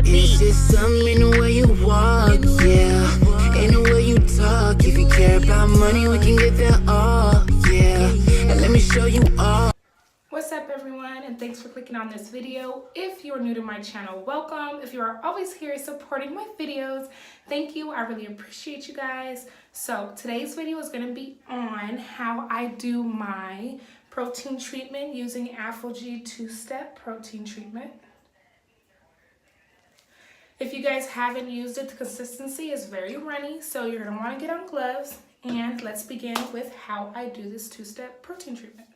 beat. It's just something in the way you walk, yeah, in the way you talk. If you care about money, we can get there all, yeah, and let me show you all. What's up everyone, and thanks for clicking on this video. If you're new to my channel, welcome. If you are always here supporting my videos, thank you. I really appreciate you guys. So today's video is going to be on how I do my protein treatment using Aphogee 2-step protein treatment. If you guys haven't used it, the consistency is very runny, so you're going to want to get on gloves. And let's begin with how I do this 2-step protein treatment.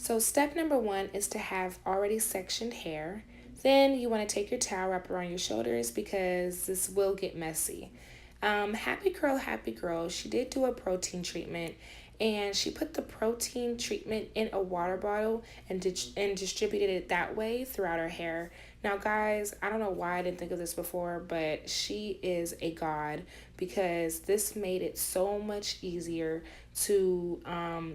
So step number 1 is to have already sectioned hair. Then you want to take your towel, wrap around your shoulders because this will get messy. Happy girl, she did do a protein treatment, and she put the protein treatment in a water bottle and distributed it that way throughout her hair. Now guys, I don't know why I didn't think of this before, but she is a god because this made it so much easier to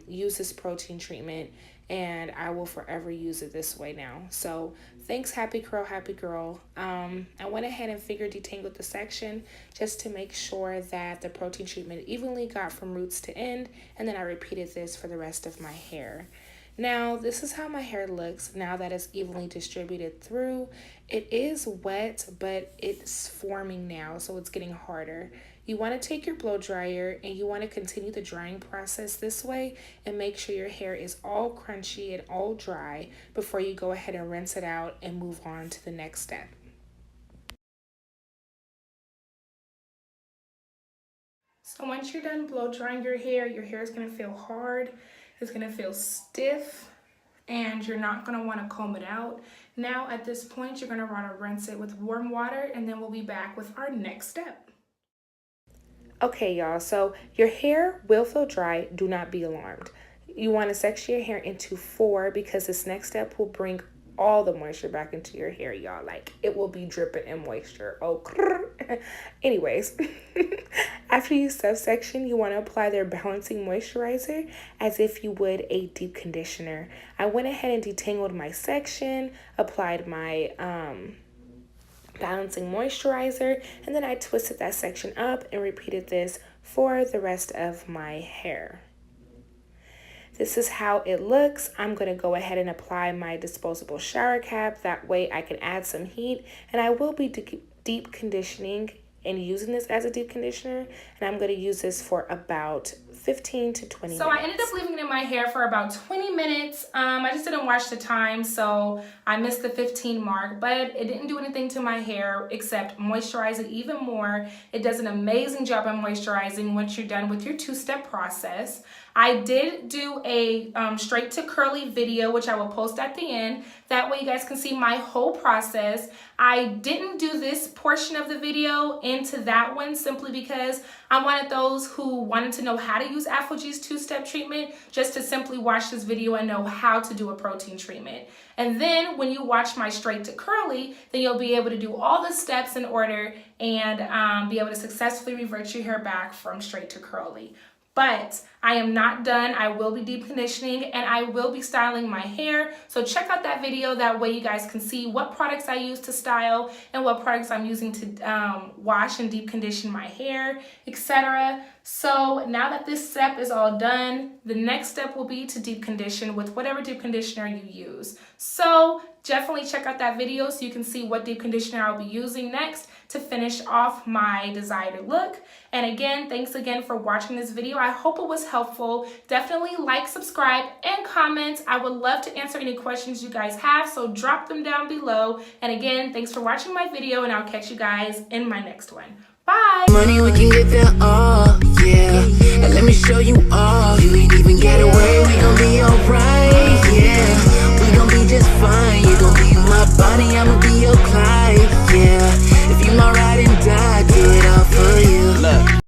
use this protein treatment, and I will forever use it this way now. So thanks, happy girl. I went ahead and detangled the section just to make sure that the protein treatment evenly got from roots to end, and then I repeated this for the rest of my hair. Now this is how my hair looks now that it's evenly distributed through. It is wet, but it's forming now, so it's getting harder. You want to take your blow dryer and you want to continue the drying process this way and make sure your hair is all crunchy and all dry before you go ahead and rinse it out and move on to the next step. So once you're done blow drying your hair is going to feel hard, it's going to feel stiff, and you're not going to want to comb it out. Now at this point, you're going to want to rinse it with warm water, and then we'll be back with our next step. Okay, y'all, so your hair will feel dry. Do not be alarmed. You want to section your hair into 4 because this next step will bring all the moisture back into your hair, y'all. Like, it will be dripping in moisture. Oh, anyways, after you subsection, you want to apply their balancing moisturizer as if you would a deep conditioner. I went ahead and detangled my section, applied my balancing moisturizer, and then I twisted that section up and repeated this for the rest of my hair. This is how it looks. I'm going to go ahead and apply my disposable shower cap. That way I can add some heat, and I will be deep conditioning and using this as a deep conditioner, and I'm going to use this for about 15 to 20 minutes. So I ended up leaving it in my hair for about 20 minutes. I just didn't watch the time, so I missed the 15 mark, but it didn't do anything to my hair except moisturize it even more. It does an amazing job of moisturizing once you're done with your 2-step process. I did do a straight to curly video, which I will post at the end. That way you guys can see my whole process. I didn't do this portion of the video into that one simply because I wanted those who wanted to know how to use Aphogee's 2-step treatment just to simply watch this video and know how to do a protein treatment. And then when you watch my straight to curly, then you'll be able to do all the steps in order and be able to successfully revert your hair back from straight to curly. But I am not done. I will be deep conditioning and I will be styling my hair. So check out that video. That way you guys can see what products I use to style and what products I'm using to wash and deep condition my hair, etc. So now that this step is all done, the next step will be to deep condition with whatever deep conditioner you use. So definitely check out that video so you can see what deep conditioner I'll be using next to finish off my desired look. And again, thanks again for watching this video. I hope it was helpful. Definitely like, subscribe, and comment. I would love to answer any questions you guys have, so drop them down below. And again, thanks for watching my video, and I'll catch you guys in my next one. Bye! Money, we can get there all, yeah, and let me show you all. You ain't even get away, we gon' be alright.